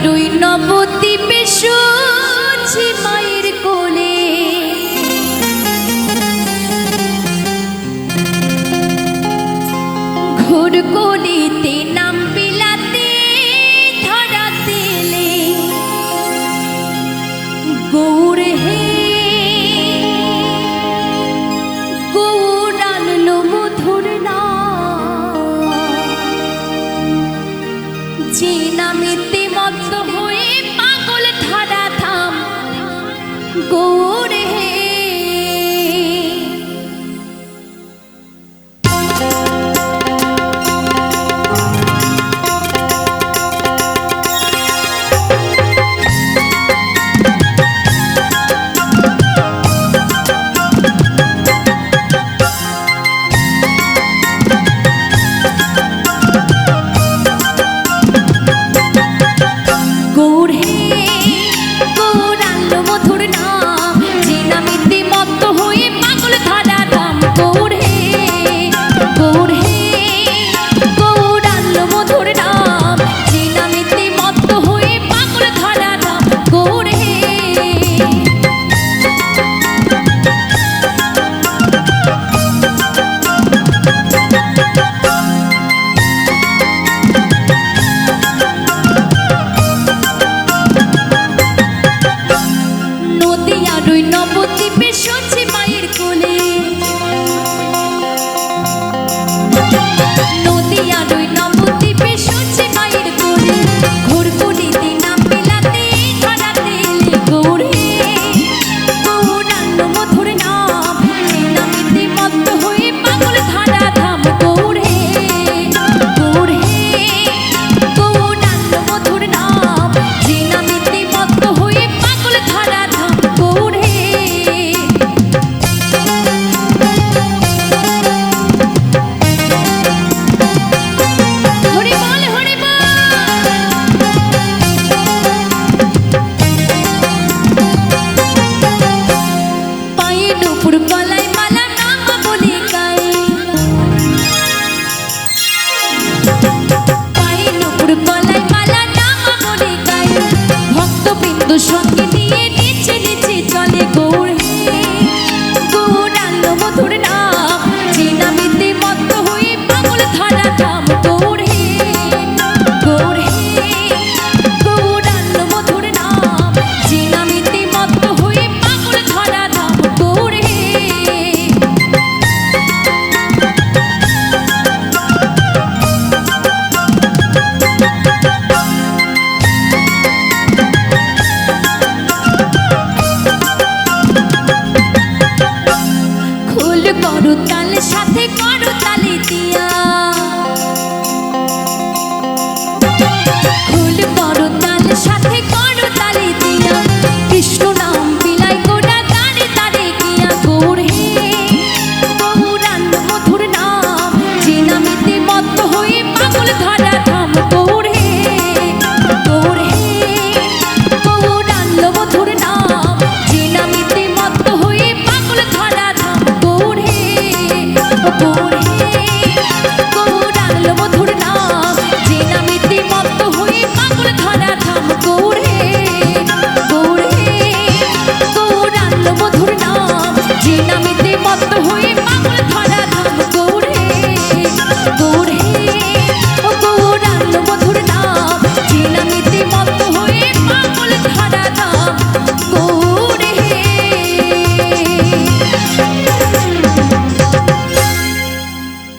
দুই নবদ্বীপে শুছি মায়ের কোলে, ঘোর কোলেতে নাম বিলাতে ধরা তেলে। গৌর হে গৌর আনলো মধুর নাম, যে নামেতে মত্ত হয়ে পাগল ধরা ধাম। গৌর হে নবদ্বীপে শুছি মায়ের কোলে, নদিয়া দুই নবদ্বীপে শুছি মায়ের কোলে, ঘোর কোলেতে নাম বিলাতে ধরা তেলে। গৌর হে গৌর আনলো মধুর নাম, যে নামেতে মত্ত হয়ে পাগল ধরা ধাম। গৌর হে গৌর হে গৌর আনলো মধুর নাম, যে নামেতে মত্ত হয়ে পাগল ধরা ধাম। গৌর হে সঙ্গে নিয়ে নিচে নিচে চলে। গৌর হে গৌর আনলো মধুর নাম, যে নামেতে মত্ত হয়ে পাগল ধরা ধাম। গৌর হে গৌর হে গৌর আনলো মধুর নাম, যে নামেতে মত্ত হয়ে পাগল ধরা ধাম। গৌর হে করো তাল সাথে করো